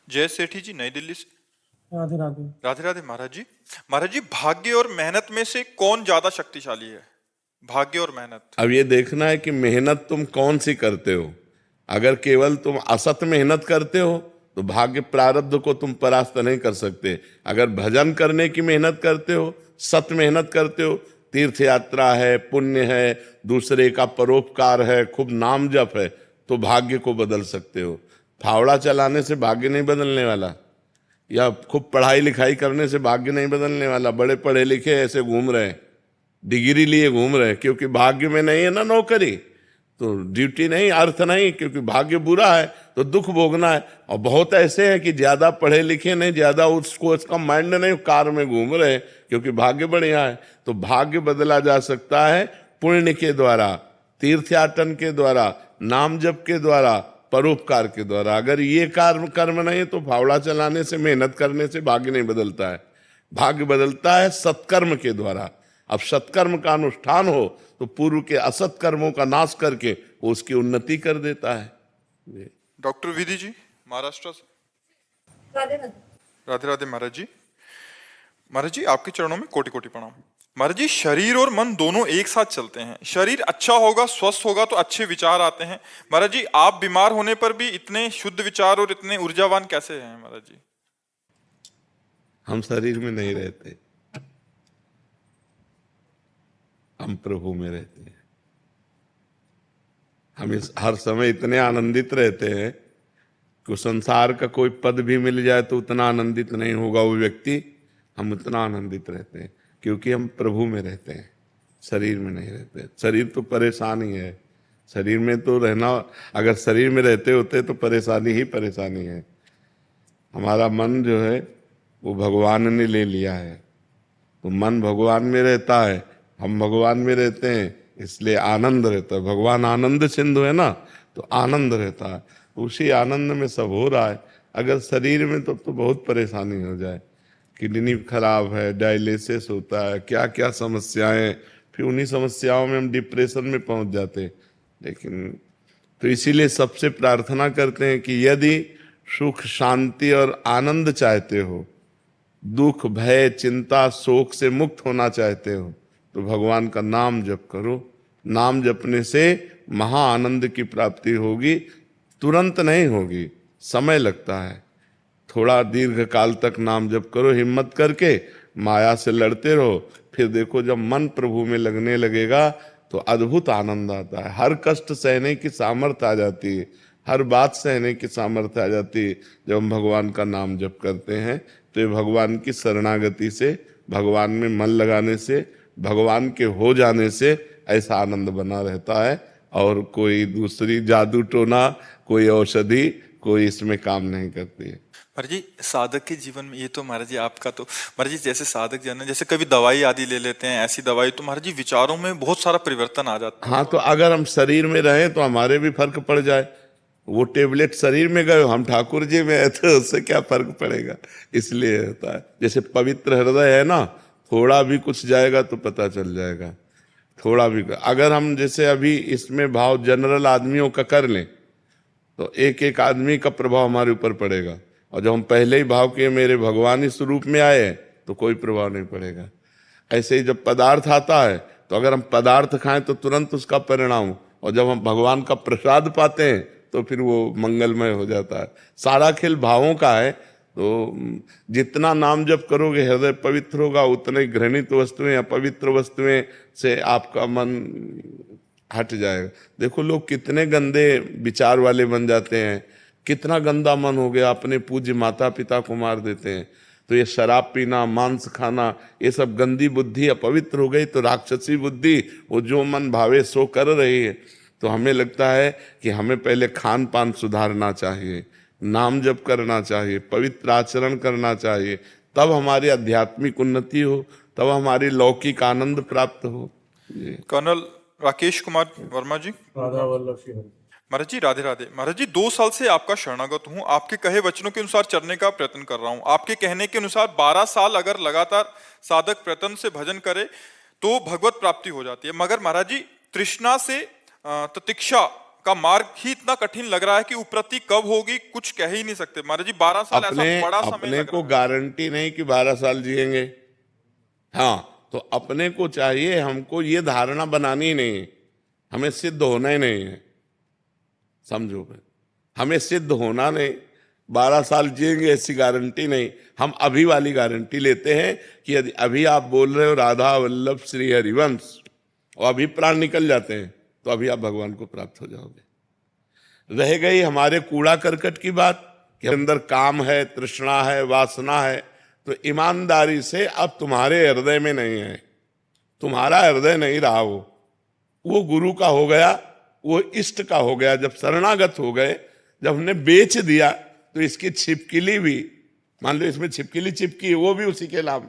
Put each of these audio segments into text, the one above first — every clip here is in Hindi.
जय सेठी जी, नई दिल्ली से। राधे राधे। राधे राधे महाराज जी। महाराज जी, भाग्य और मेहनत में से कौन ज्यादा शक्तिशाली है? भाग्य और मेहनत। अब ये देखना है कि मेहनत तुम कौन सी करते हो। अगर केवल तुम असत मेहनत करते हो तो भाग्य प्रारब्ध को तुम परास्त नहीं कर सकते। अगर भजन करने की मेहनत करते हो, सत मेहनत करते हो, तीर्थ यात्रा है, पुण्य है, दूसरे का परोपकार है, खूब नाम जप है, तो भाग्य को बदल सकते हो। फावड़ा चलाने से भाग्य नहीं बदलने वाला, या खूब पढ़ाई लिखाई करने से भाग्य नहीं बदलने वाला। बड़े पढ़े लिखे ऐसे घूम रहे हैं, डिग्री लिए घूम रहे हैं, क्योंकि भाग्य में नहीं है ना नौकरी, तो ड्यूटी नहीं, अर्थ नहीं, क्योंकि भाग्य बुरा है तो दुख भोगना है। और बहुत ऐसे हैं कि ज्यादा पढ़े लिखे नहीं, ज्यादा उसको इसका माइंड नहीं, कार में घूम रहे हैं क्योंकि भाग्य बढ़िया है। तो भाग्य बदला जा सकता है पुण्य के द्वारा, तीर्थयाटन के द्वारा, नाम जप के द्वारा, परोपकार के द्वारा। अगर ये कर्म नहीं तो फावड़ा चलाने से, मेहनत करने से भाग्य नहीं बदलता है। भाग्य बदलता है सत्कर्म के द्वारा। अब सत्कर्म का अनुष्ठान हो तो पूर्व के असत कर्मों का नाश करके वो उसकी उन्नति कर देता है। डॉक्टर विधि जी, महाराष्ट्र से। राधे राधे। राधे राधे महाराज जी। महाराज जी, आपके चरणों में कोटि कोटि प्रणाम। महाराज जी, शरीर और मन दोनों एक साथ चलते हैं। शरीर अच्छा होगा, स्वस्थ होगा तो अच्छे विचार आते हैं। महाराज जी, आप बीमार होने पर भी इतने शुद्ध विचार और इतने ऊर्जावान कैसे हैं महाराज जी? हम शरीर में नहीं रहते, हम प्रभु में रहते हैं। हम इस हर समय इतने आनंदित रहते हैं कि संसार का कोई पद भी मिल जाए तो उतना आनंदित नहीं होगा वो व्यक्ति। हम उतना आनंदित रहते हैं क्योंकि हम प्रभु में रहते हैं, शरीर में नहीं रहते। शरीर तो परेशान ही है, शरीर में तो रहना, अगर शरीर में रहते होते तो परेशानी ही परेशानी है। हमारा मन जो है वो भगवान ने ले लिया है, तो मन भगवान में रहता है, हम भगवान में रहते हैं, इसलिए आनंद रहता है। भगवान आनंद सिंधु है ना, तो आनंद रहता है। उसी आनंद में सब हो रहा है। अगर शरीर में तो बहुत परेशानी हो जाए, किडनी खराब है, डायलिसिस होता है, क्या क्या समस्याएं, फिर उन्हीं समस्याओं में हम डिप्रेशन में पहुंच जाते हैं। लेकिन तो इसीलिए सबसे प्रार्थना करते हैं कि यदि सुख, शांति और आनंद चाहते हो, दुख, भय, चिंता, शोक से मुक्त होना चाहते हो, तो भगवान का नाम जप करो। नाम जपने से महा आनंद की प्राप्ति होगी। तुरंत नहीं होगी, समय लगता है। थोड़ा दीर्घ काल तक नाम जप करो, हिम्मत करके माया से लड़ते रहो। फिर देखो जब मन प्रभु में लगने लगेगा तो अद्भुत आनंद आता है। हर कष्ट सहने की सामर्थ्य आ जाती है, हर बात सहने की सामर्थ्य आ जाती है जब हम भगवान का नाम जप करते हैं। तो ये भगवान की शरणागति से, भगवान में मन लगाने से, भगवान के हो जाने से ऐसा आनंद बना रहता है। और कोई दूसरी जादू टोना, कोई औषधि, कोई इसमें काम नहीं करती है। महाराज जी, साधक के जीवन में, ये तो महाराज जी आपका तो, महाराज जी जैसे साधक जन है, जैसे कभी दवाई आदि ले लेते हैं, ऐसी दवाई, तो महाराज जी विचारों में बहुत सारा परिवर्तन आ जाता है। हाँ, तो अगर हम शरीर में रहें तो हमारे भी फर्क पड़ जाए। वो टेबलेट शरीर में गए, हम ठाकुर जी में है, तो उससे क्या फर्क पड़ेगा। इसलिए होता है। जैसे पवित्र हृदय है ना, थोड़ा भी कुछ जाएगा तो पता चल जाएगा। थोड़ा भी, अगर हम जैसे अभी इसमें भाव जनरल आदमियों का कर लें तो एक एक आदमी का प्रभाव हमारे ऊपर पड़ेगा। और जब हम पहले ही भाव किए मेरे भगवान इस रूप में आए तो कोई प्रभाव नहीं पड़ेगा। ऐसे ही जब पदार्थ आता है तो अगर हम पदार्थ खाएं तो तुरंत उसका परिणाम, और जब हम भगवान का प्रसाद पाते हैं तो फिर वो मंगलमय हो जाता है। सारा खेल भावों का है। तो जितना नाम जप करोगे, हृदय पवित्र होगा, उतने घृणित वस्तुएं, अपवित्र वस्तुएं से आपका मन हट जाएगा। देखो लोग कितने गंदे विचार वाले बन जाते हैं, कितना गंदा मन हो गया, अपने पूज्य माता पिता को मार देते हैं। तो ये शराब पीना, मांस खाना, ये सब गंदी बुद्धि अपवित्र हो गई। तो राक्षसी बुद्धि, वो जो मन भावे सो कर रही है। तो हमें लगता है कि हमें पहले खान पान सुधारना चाहिए, नाम जप करना चाहिए, पवित्र आचरण करना चाहिए, तब हमारी आध्यात्मिक उन्नति हो, तब हमारी लौकिक आनंद प्राप्त हो। कर्नल राकेश कुमार वर्मा जी। राधा वल्लभ श्री हरि। महाराज जी राधे राधे। महाराज जी, 2 साल से आपका शरणागत हूँ। आपके कहे वचनों के अनुसार चलने का प्रयत्न कर रहा हूँ। आपके कहने के अनुसार 12 साल अगर लगातार साधक प्रयत्न से भजन करे तो भगवत प्राप्ति हो जाती है। मगर महाराज जी, तृष्णा से तितिक्षा का मार्ग ही इतना कठिन लग रहा है कि उपलब्धि कब होगी कुछ कह ही नहीं सकते। महाराज जी 12 साल ऐसा बड़ा समय अपने लग को रहा है। गारंटी नहीं कि 12 साल जिएंगे। हाँ, तो अपने को चाहिए, हमको ये धारणा बनानी नहीं है, हमें सिद्ध होना ही नहीं है। समझो भाई, हमें सिद्ध होना नहीं, 12 साल जिएंगे ऐसी गारंटी नहीं। हम अभी वाली गारंटी लेते हैं कि यदि अभी आप बोल रहे हो राधा वल्लभ श्री हरिवंश और अभी प्राण निकल जाते हैं तो अभी आप भगवान को प्राप्त हो जाओगे। रह गई हमारे कूड़ा करकट की बात कि अंदर काम है, तृष्णा है, वासना है, तो ईमानदारी से अब तुम्हारे हृदय में नहीं है, तुम्हारा हृदय नहीं रहा, वो गुरु का हो गया, वो इष्ट का हो गया। जब शरणागत हो गए, जब हमने बेच दिया तो इसकी छिपकली भी, मान लो इसमें छिपकली चिपकी है, वो भी उसी के नाम,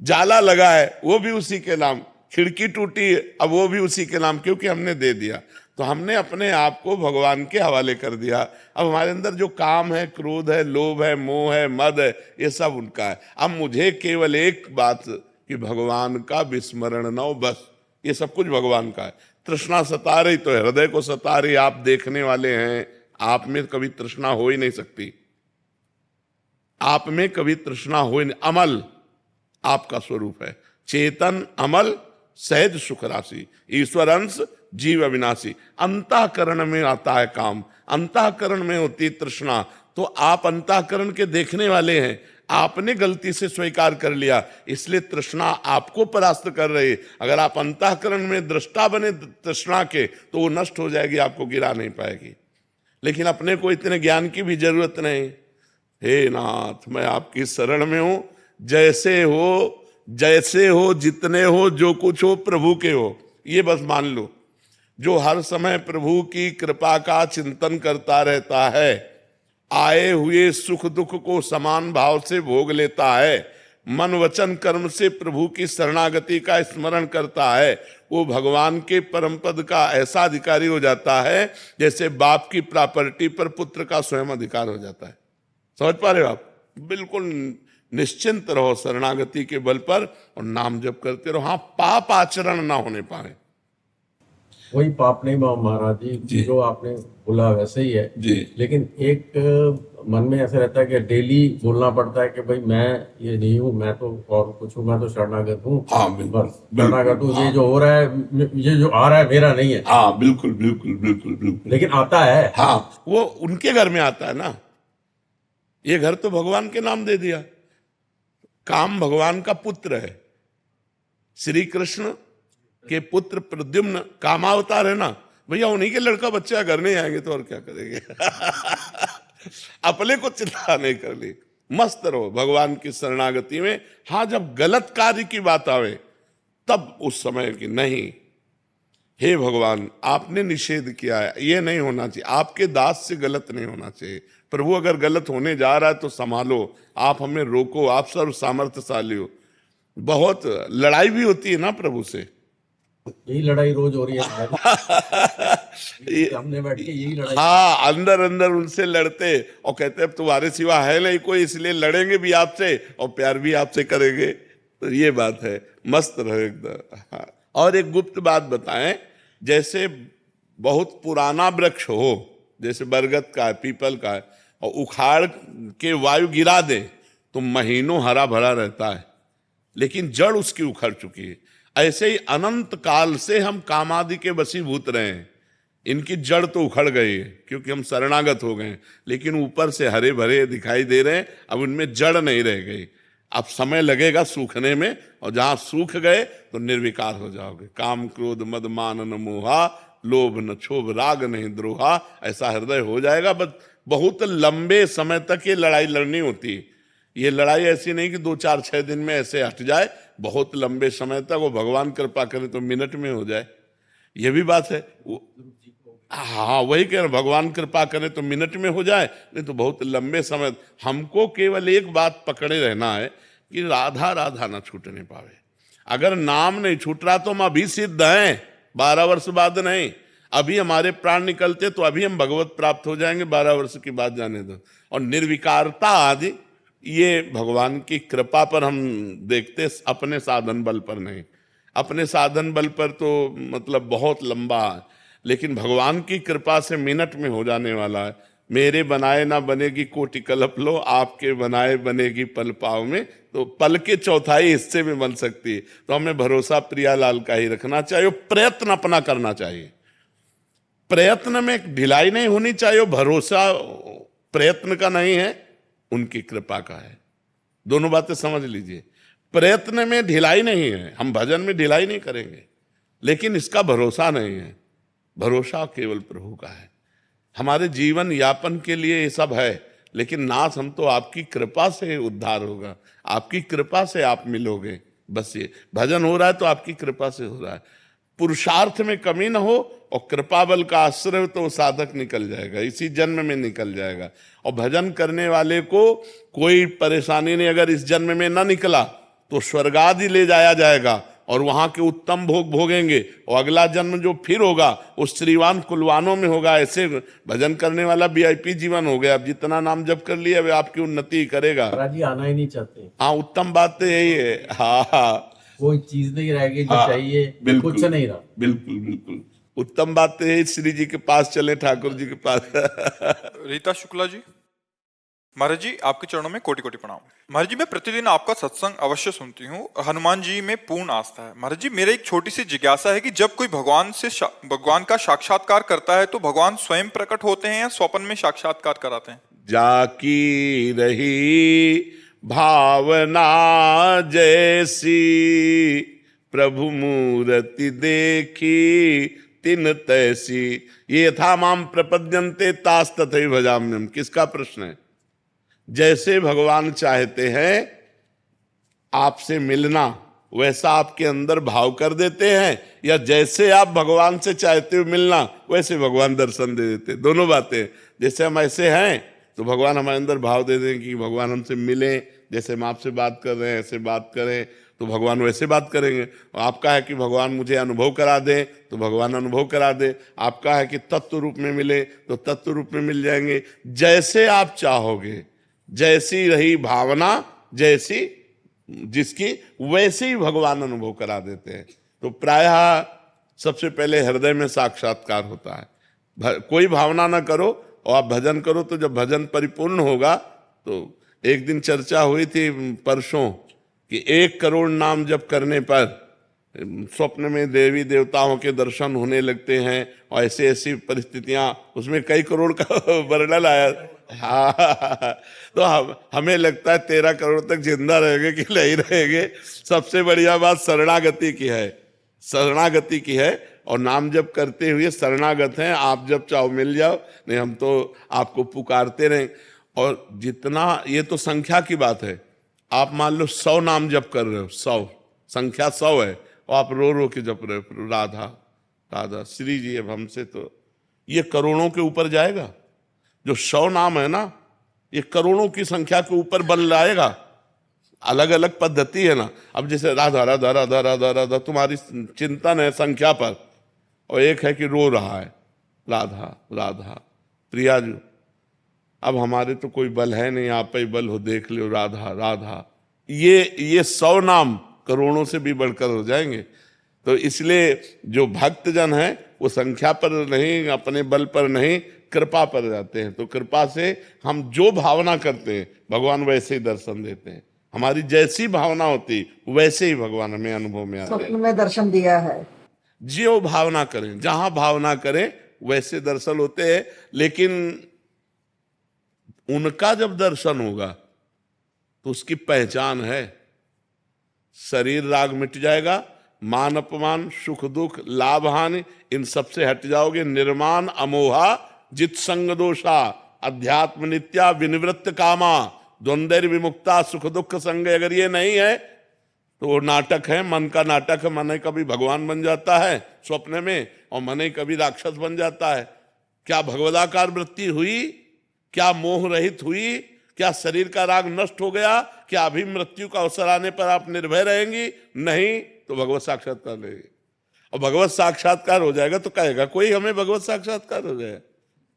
जाला लगा है वो भी उसी के नाम, खिड़की टूटी है अब वो भी उसी के नाम, क्योंकि हमने दे दिया। तो हमने अपने आप को भगवान के हवाले कर दिया। अब हमारे अंदर जो काम है, क्रोध है, लोभ है, मोह है, मद है, ये सब उनका है। अब मुझे केवल एक बात कि भगवान का विस्मरण न हो, बस, ये सब कुछ भगवान का है। तृष्णा सता रही तो हृदय को सता रही, आप देखने वाले हैं, आप में कभी तृष्णा हो ही नहीं सकती, आप में कभी तृष्णा हो ही नहीं। अमल आपका स्वरूप है, चेतन अमल सहज सुख राशि, ईश्वर अंश जीव अविनाशी। अंतःकरण में आता है काम, अंतःकरण में होती तृष्णा, तो आप अंतःकरण के देखने वाले हैं, आपने गलती से स्वीकार कर लिया, इसलिए तृष्णा आपको परास्त कर रही। अगर आप अंतःकरण में दृष्टा बने तृष्णा के तो वो नष्ट हो जाएगी, आपको गिरा नहीं पाएगी। लेकिन अपने को इतने ज्ञान की भी जरूरत नहीं। हे नाथ, मैं आपकी शरण में हूं, जैसे हो, जितने हो, जो कुछ हो प्रभु के हो, ये बस मान लो। जो हर समय प्रभु की कृपा का चिंतन करता रहता है, आए हुए सुख दुख को समान भाव से भोग लेता है, मन वचन कर्म से प्रभु की शरणागति का स्मरण करता है, वो भगवान के परम पद का ऐसा अधिकारी हो जाता है जैसे बाप की प्रॉपर्टी पर पुत्र का स्वयं अधिकार हो जाता है। समझ पा रहे हो आप? बिल्कुल निश्चिंत रहो शरणागति के बल पर और नाम जप करते रहो। हाँ, पाप आचरण ना होने पाए, वही पाप नहीं महाराज जी, जो आपने बोला वैसे ही है जी। लेकिन एक मन में ऐसा रहता है कि डेली बोलना पड़ता है कि भाई मैं ये नहीं हूँ, मैं तो और कुछ हूँ, मैं तो शरणागत हूँ। हाँ, बिल्कुल, बस शरणागत हूँ। ये जो हो रहा है, ये जो आ रहा है मेरा नहीं है। हाँ, बिल्कुल बिल्कुल बिल्कुल बिल्कुल, लेकिन आता है। हाँ, वो उनके घर में आता है ना। ये घर तो भगवान के नाम दे दिया, काम भगवान का पुत्र है। श्री कृष्ण के पुत्र प्रद्युम्न कामावतार है ना भैया, उन्हीं के लड़का बच्चा घर नहीं आएंगे तो और क्या करेंगे। अपने को चिंता नहीं कर ली, मस्त रहो भगवान की शरणागति में। हाँ, जब गलत कार्य की बात आवे तब उस समय की नहीं, हे भगवान आपने निषेध किया है, ये नहीं होना चाहिए, आपके दास से गलत नहीं होना चाहिए। प्रभु अगर गलत होने जा रहा है तो संभालो, आप हमें रोको, आप सर्व सामर्थ्यशाली हो। बहुत लड़ाई भी होती है ना प्रभु से, यही लड़ाई रोज हो रही है। हमने बैठ के यही लड़ाई। हाँ, अंदर अंदर उनसे लड़ते और कहते अब तुम्हारे सिवा है नहीं कोई, इसलिए लड़ेंगे भी आपसे और प्यार भी आपसे करेंगे। तो ये बात है, मस्त रहो एकदम। हाँ, और एक गुप्त बात बताएं, जैसे बहुत पुराना वृक्ष हो, जैसे बरगद का है, पीपल का है, और उखाड़ के वायु गिरा दे तो महीनों हरा भरा रहता है, लेकिन जड़ उसकी उखड़ चुकी है। ऐसे ही अनंत काल से हम कामादि के वशीभूत रहे हैं, इनकी जड़ तो उखड़ गई है क्योंकि हम शरणागत हो गए, लेकिन ऊपर से हरे भरे दिखाई दे रहे हैं, अब उनमें जड़ नहीं रह गई। अब समय लगेगा सूखने में, और जहां सूख गए तो निर्विकार हो जाओगे। काम क्रोध मद मान न मोहा, लोभ न क्षोभ राग नहीं द्रोहा, ऐसा हृदय हो जाएगा। बस बहुत लंबे समय तक ये लड़ाई लड़नी होती है। ये लड़ाई ऐसी नहीं कि 2 4 6 दिन में ऐसे हट जाए, बहुत लंबे समय तक। वो भगवान कृपा करे तो मिनट में हो जाए, ये भी बात है। हाँ, वही कह रहे, भगवान कृपा करे तो मिनट में हो जाए, नहीं तो बहुत लंबे समय। हमको केवल एक बात पकड़े रहना है कि राधा राधा ना छूटने पावे। अगर नाम नहीं छूट रहा तो हम अभी सिद्ध हैं, 12 वर्ष बाद नहीं। अभी हमारे प्राण निकलते तो अभी हम भगवत प्राप्त हो जाएंगे, 12 वर्ष की बात जाने दो। और निर्विकारता आदि ये भगवान की कृपा पर हम देखते, अपने साधन बल पर नहीं। अपने साधन बल पर तो मतलब बहुत लंबा लेकिन भगवान की कृपा से मिनट में हो जाने वाला है। मेरे बनाए ना बनेगी कोटि कल्प लो, आपके बनाए बनेगी पल पाव में। तो पल के चौथाई हिस्से में बन सकती है। तो हमें भरोसा प्रियालाल का ही रखना चाहिए, प्रयत्न अपना करना चाहिए। प्रयत्न में ढिलाई नहीं होनी चाहिए। भरोसा प्रयत्न का नहीं है, उनकी कृपा का है। दोनों बातें समझ लीजिए। प्रयत्न में ढिलाई नहीं है, हम भजन में ढिलाई नहीं करेंगे, लेकिन इसका भरोसा नहीं है। भरोसा केवल प्रभु का है। हमारे जीवन यापन के लिए ये सब है, लेकिन नाथ हम तो आपकी कृपा से उद्धार होगा, आपकी कृपा से आप मिलोगे। बस ये भजन हो रहा है तो आपकी कृपा से हो रहा है। पुरुषार्थ में कमी ना हो और कृपा बल का आश्रय तो साधक निकल जाएगा, इसी जन्म में निकल जाएगा। और भजन करने वाले को कोई परेशानी नहीं, अगर इस जन्म में ना निकला तो स्वर्गादि ले जाया जाएगा और वहां के उत्तम भोग भोगेंगे, और अगला जन्म जो फिर होगा वो श्रीवान कुलवानों में होगा। ऐसे भजन करने वाला वीआईपी जीवन हो गया। अब जितना नाम जप कर लिया वे आपकी उन्नति करेगा। महाराज जी आना ही नहीं चाहते। हाँ, उत्तम बात तो यही है। हाँ, कोई चीज नहीं रहेगी जो हाँ, चाहिए, बिल्कुल, कुछ नहीं रहा। बिल्कुल बिल्कुल उत्तम बात तो है। श्री जी के पास चले, ठाकुर जी के पास। रीता शुक्ला जी, महाराज जी आपके चरणों में कोटि कोटि प्रणाम। महाराज जी मैं प्रतिदिन आपका सत्संग अवश्य सुनती हूँ, हनुमान जी में पूर्ण आस्था है। महाराज जी मेरा एक छोटी सी जिज्ञासा है कि जब कोई भगवान का साक्षात्कार करता है तो भगवान स्वयं प्रकट होते हैं या स्वप्न में साक्षात्कार कराते हैं? जाकी रही भावना जैसी, प्रभु मूर्ति देखी तिन तैसी। ये था माम प्रपद्यन्ते तास तथैव भजाम्यहम्। किसका प्रश्न है? जैसे भगवान चाहते हैं आपसे मिलना, वैसा आपके अंदर भाव कर देते हैं, या जैसे आप भगवान से चाहते हो मिलना वैसे भगवान दर्शन दे देते? दोनों बातें। जैसे हम ऐसे हैं तो भगवान हमारे अंदर भाव दे दें कि भगवान हमसे मिले, जैसे हम आपसे बात कर रहे हैं ऐसे बात करें तो भगवान वैसे बात करेंगे। और आपका है कि भगवान मुझे अनुभव करा दे तो भगवान अनुभव करा दे। आपका है कि तत्व रूप में मिले तो तत्व रूप में मिल जाएंगे। जैसे आप चाहोगे, जैसी रही भावना जैसी जिसकी, वैसे ही भगवान अनुभव करा देते हैं। तो प्रायः सबसे पहले हृदय में साक्षात्कार होता है। कोई भावना ना करो और आप भजन करो, तो जब भजन परिपूर्ण होगा तो एक दिन चर्चा हुई थी परसों कि 1 करोड़ नाम जप करने पर स्वप्न में देवी देवताओं के दर्शन होने लगते हैं, और ऐसी ऐसी परिस्थितियां, उसमें कई करोड़ का वर्णन आया। हाँ, तो हमें लगता है 13 करोड़ तक जिंदा रहेंगे कि नहीं रहेंगे। सबसे बढ़िया बात शरणागति की है, शरणागति की है। और नाम जप करते हुए शरणागत हैं, आप जब चाहो मिल जाओ, नहीं हम तो आपको पुकारते रहें। और जितना, ये तो संख्या की बात है। आप मान लो 100 नाम जप कर रहे हो, 100 संख्या 100 है, और आप रो रो के जप रहे हो राधा राधा श्री जी। अब हमसे तो ये करोड़ों के ऊपर जाएगा। जो 100 नाम है ना, ये करोड़ों की संख्या के ऊपर बन लाएगा। अलग अलग पद्धति है ना। अब जैसे राधा राधा राधा राधा राधा तुम्हारी चिंतन है संख्या पर, और एक है कि रो रहा है राधा राधा प्रिया जी। अब हमारे तो कोई बल है नहीं, आप ही बल हो, देख लो राधा राधा। ये 100 नाम करोड़ों से भी बढ़कर हो जाएंगे। तो इसलिए जो भक्तजन है वो संख्या पर नहीं, अपने बल पर नहीं, कृपा पर जाते हैं। तो कृपा से हम जो भावना करते हैं भगवान वैसे ही दर्शन देते हैं। हमारी जैसी भावना होती वैसे ही भगवान हमें अनुभव में आते हैं। स्वप्न में दर्शन दिया है। जो भावना करें, जहां भावना करें वैसे दर्शन होते हैं। लेकिन उनका जब दर्शन होगा तो उसकी पहचान है। शरीर राग मिट जाएगा, मान अपमान सुख दुख लाभ हानि इन सबसे हट जाओगे। निर्माण अमोहा जित संग दोषा अध्यात्म नित्या विनिवृत्त कामा द्वंद्व विमुक्ता सुख दुख संग। अगर ये नहीं है तो वो नाटक है, मन का नाटक है। मन कभी भगवान बन जाता है स्वप्न में, और मन कभी राक्षस बन जाता है। क्या भगवदाकार वृत्ति हुई? क्या मोह रहित हुई? क्या शरीर का राग नष्ट हो गया? क्या अभी मृत्यु का अवसर आने पर आप निर्भय रहेंगी? नहीं, तो भगवत साक्षात्कार नहीं। और भगवत साक्षात्कार हो जाएगा तो कहेगा कोई हमें भगवत साक्षात्कार हो जाए।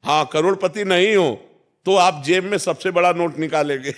हाँ, करोड़पति नहीं हो तो आप जेब में सबसे बड़ा नोट निकालेंगे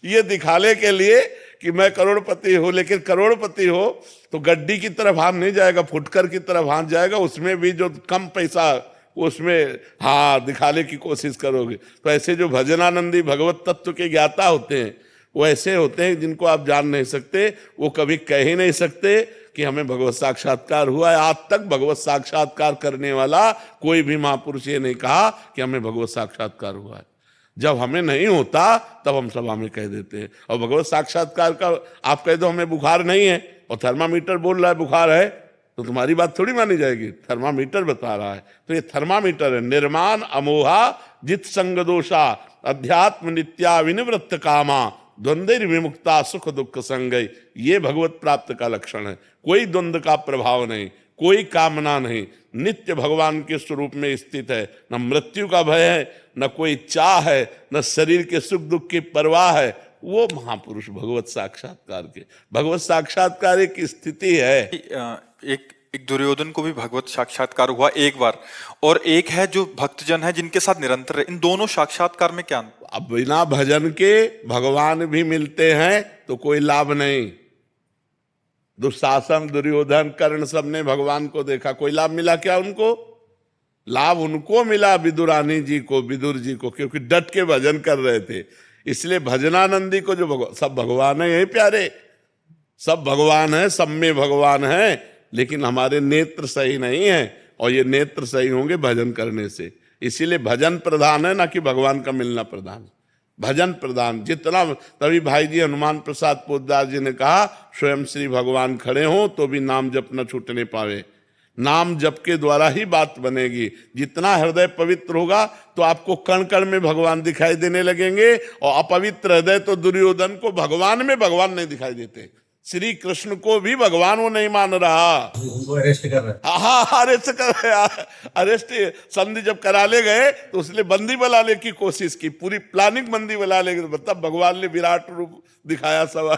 ये दिखाने के लिए कि मैं करोड़पति हूं। लेकिन करोड़पति हो तो गड्डी की तरफ हाथ नहीं जाएगा, फुटकर की तरफ हाथ जाएगा। उसमें भी जो कम पैसा उसमें हाँ दिखाने की कोशिश करोगे। तो ऐसे जो भजनानंदी भगवत तत्व के ज्ञाता होते हैं वो ऐसे होते हैं जिनको आप जान नहीं सकते, वो कभी कह ही नहीं सकते कि हमें भगवत साक्षात्कार हुआ है। आज तक भगवत साक्षात्कार करने वाला कोई भी महापुरुष ये नहीं कहा कि हमें भगवत साक्षात्कार हुआ है। जब हमें नहीं होता तब हम सभा में कह देते हैं। और भगवत साक्षात्कार का आप कह दो हमें बुखार नहीं है और थर्मामीटर बोल रहा है बुखार है, तो तुम्हारी बात थोड़ी मानी जाएगी। थर्मामीटर बता रहा है, तो ये थर्मामीटर है। निर्माण अमोहा जित संग दोषा अध्यात्म नित्या विनिवृत्त कामा द्वंद्व विमुक्ता सुख दुख संगय, ये भगवत प्राप्त का लक्षण है। कोई द्वंद्व का प्रभाव नहीं, कोई कामना नहीं, नित्य भगवान के स्वरूप में स्थित है। न मृत्यु का भय है, न कोई चाह है, न शरीर के सुख दुख की परवाह है। वो महापुरुष भगवत साक्षात्कार के, भगवत साक्षात्कार एक स्थिति है। एक दुर्योधन को भी भगवत साक्षात्कार हुआ एक बार, और एक है जो भक्तजन है जिनके साथ निरंतर है। इन दोनों साक्षात्कार में क्या अंतर? अब बिना भजन के भगवान भी मिलते हैं तो कोई लाभ नहीं। दुशासन, दुर्योधन, कर्ण सबने भगवान को देखा, कोई लाभ मिला क्या उनको? लाभ उनको मिला विदुरानी जी को, विदुर जी को, क्योंकि डट के भजन कर रहे थे। इसलिए भजनानंदी को जो सब भगवान है, ये प्यारे सब भगवान है, सब में भगवान है, लेकिन हमारे नेत्र सही नहीं है। और ये नेत्र सही होंगे भजन करने से। इसीलिए भजन प्रधान है, ना कि भगवान का मिलना प्रधान। भजन प्रधान जितना, तभी भाई जी हनुमान प्रसाद पोद्दार जी ने कहा स्वयं श्री भगवान खड़े हो तो भी नाम जप न छूटने पावे। नाम जप के द्वारा ही बात बनेगी। जितना हृदय पवित्र होगा तो आपको कण कण में भगवान दिखाई देने लगेंगे, और अपवित्र हृदय तो दुर्योधन को भगवान में भगवान नहीं दिखाई देते। श्री कृष्ण को भी भगवान वो नहीं मान रहा, उनको अरेस्ट कर रहे हैं। हाँ अरेस्ट कर रहे। अरेस्ट संधि जब करा ले गए तो उसने बंदी बनाने की कोशिश की, पूरी प्लानिंग बंदी बना ले गए। तब भगवान ने विराट रूप दिखाया सब।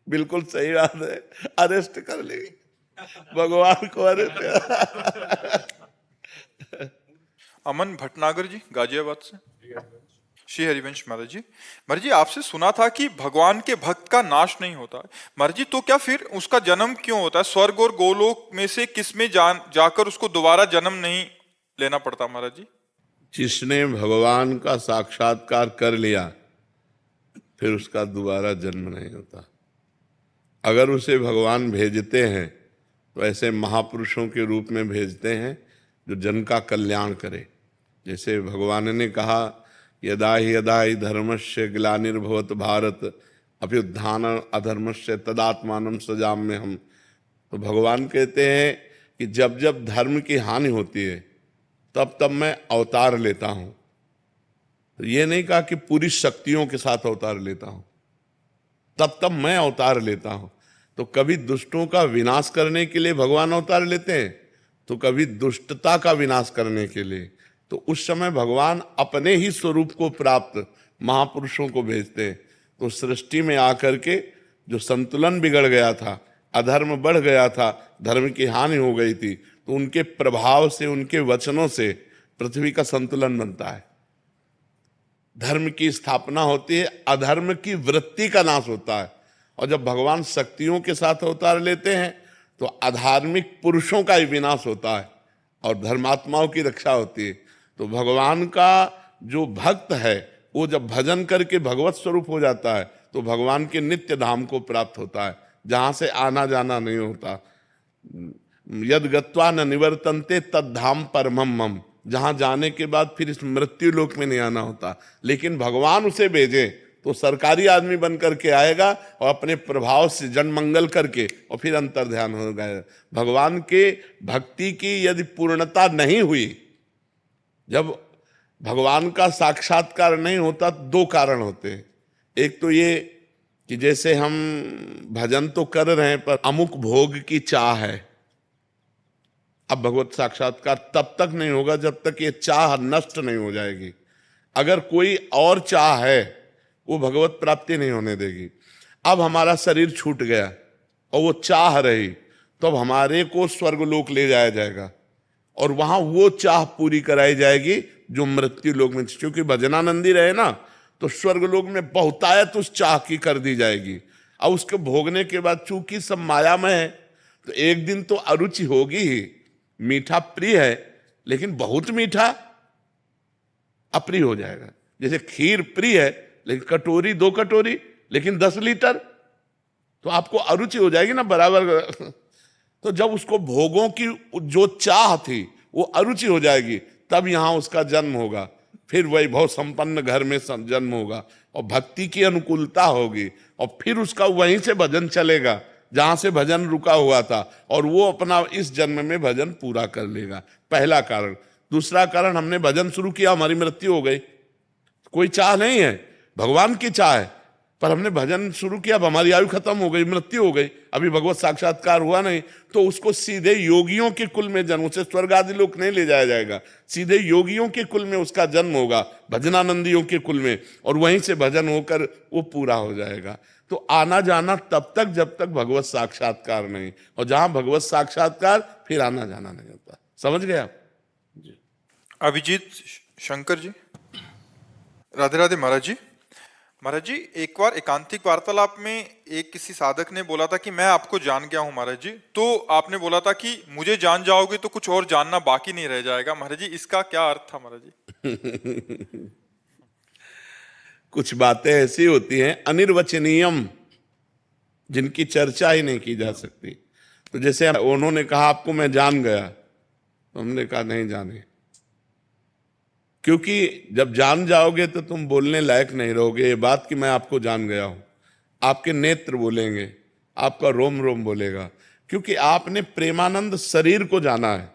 बिल्कुल सही बात है, अरेस्ट कर ले भगवान को, अरेस्ट। अमन भटनागर जी गाजियाबाद से। श्री हरिवंश महाराज जी, महाराज जी आपसे सुना था कि भगवान के भक्त का नाश नहीं होता। महाराज जी तो क्या फिर उसका जन्म क्यों होता है? स्वर्ग और गोलोक में से किस में जाकर उसको दोबारा जन्म नहीं लेना पड़ता महाराज जी? जिसने भगवान का साक्षात्कार कर लिया फिर उसका दोबारा जन्म नहीं होता। अगर उसे भगवान भेजते हैं तो ऐसे महापुरुषों के रूप में भेजते हैं जो जन का कल्याण करे। जैसे भगवान ने कहा यदा ही धर्मस्य ग्लानिर्भवत भारत अभ्युत्थान अधर्मस्य तदात्मानं सृजाम्यहम्। तो भगवान कहते हैं कि जब जब धर्म की हानि होती है तब तब मैं अवतार लेता हूं। तो ये नहीं कहा कि पूरी शक्तियों के साथ अवतार लेता हूं, तब तब मैं अवतार लेता हूं। तो कभी दुष्टों का विनाश करने के लिए भगवान अवतार लेते हैं, तो कभी दुष्टता का विनाश करने के लिए। तो उस समय भगवान अपने ही स्वरूप को प्राप्त महापुरुषों को भेजते हैं। तो सृष्टि में आकर के जो संतुलन बिगड़ गया था, अधर्म बढ़ गया था, धर्म की हानि हो गई थी, तो उनके प्रभाव से, उनके वचनों से पृथ्वी का संतुलन बनता है। धर्म की स्थापना होती है, अधर्म की वृत्ति का नाश होता है। और जब भगवान शक्तियों के साथ अवतार लेते हैं तो अधार्मिक पुरुषों का ही विनाश होता है और धर्मात्माओं की रक्षा होती है। तो भगवान का जो भक्त है वो जब भजन करके भगवत स्वरूप हो जाता है तो भगवान के नित्य धाम को प्राप्त होता है, जहां से आना जाना नहीं होता। यद गत्वा न निवर्तन्ते तद धाम परमम मम, जहां जाने के बाद फिर इस मृत्यु लोक में नहीं आना होता। लेकिन भगवान उसे भेजे तो सरकारी आदमी बन करके आएगा और अपने प्रभाव से जनमंगल करके और फिर अंतर ध्यान हो गया। भगवान के भक्ति की यदि पूर्णता नहीं हुई, जब भगवान का साक्षात्कार नहीं होता, दो कारण होते हैं। एक तो ये कि जैसे हम भजन तो कर रहे हैं पर अमुक भोग की चाह है। अब भगवत साक्षात्कार तब तक नहीं होगा जब तक ये चाह नष्ट नहीं हो जाएगी। अगर कोई और चाह है वो भगवत प्राप्ति नहीं होने देगी। अब हमारा शरीर छूट गया और वो चाह रही, तो अब हमारे को स्वर्गलोक ले जाया जाएगा और वहां वो चाह पूरी कराई जाएगी जो मृत्यु लोक में। क्योंकि भजनानंदी रहे ना, तो स्वर्गलोक में बहुतायत उस चाह की कर दी जाएगी। अब उसको भोगने के बाद चूंकि सब मायामय है, तो एक दिन तो अरुचि होगी ही। मीठा प्रिय है, लेकिन बहुत मीठा अप्रिय हो जाएगा। जैसे खीर प्रिय है, लेकिन कटोरी 2 कटोरी, लेकिन 10 लीटर, तो आपको अरुचि हो जाएगी ना बराबर। तो जब उसको भोगों की जो चाह थी वो अरुचि हो जाएगी, तब यहां उसका जन्म होगा, फिर वैभव संपन्न घर में जन्म होगा और भक्ति की अनुकूलता होगी, और फिर उसका वहीं से भजन चलेगा जहां से भजन रुका हुआ था, और वो अपना इस जन्म में भजन पूरा कर लेगा। पहला कारण। दूसरा कारण, हमने भजन शुरू किया, हमारी मृत्यु हो गई। कोई चाह नहीं है, भगवान की चाह है, पर हमने भजन शुरू किया, अब हमारी आयु खत्म हो गई, मृत्यु हो गई, अभी भगवत साक्षात्कार हुआ नहीं, तो उसको सीधे योगियों के कुल में जन्म, उसे स्वर्ग आदि लोक नहीं ले जाया जाएगा, सीधे योगियों के कुल में उसका जन्म होगा, भजनानंदियों के कुल में, और वहीं से भजन होकर वो पूरा हो जाएगा। तो आना जाना तब तक जब तक भगवत साक्षात्कार नहीं, और जहां भगवत साक्षात्कार, फिर आना जाना नहीं होता। समझ गए आप? अभिजीत शंकर जी, राधे राधे महाराज जी। महाराज जी, एक बार एकांतिक वार्तालाप में एक किसी साधक ने बोला था कि मैं आपको जान गया हूं महाराज जी, तो आपने बोला था कि मुझे जान जाओगे तो कुछ और जानना बाकी नहीं रह जाएगा। महाराज जी, इसका क्या अर्थ था महाराज जी? कुछ बातें ऐसी होती हैं अनिर्वचनीयम, जिनकी चर्चा ही नहीं की जा सकती। तो जैसे उन्होंने कहा आपको मैं जान गया, तो हमने कहा नहीं जाने, क्योंकि जब जान जाओगे तो तुम बोलने लायक नहीं रहोगे। ये बात कि मैं आपको जान गया हूं, आपके नेत्र बोलेंगे, आपका रोम रोम बोलेगा, क्योंकि आपने प्रेमानंद शरीर को जाना है,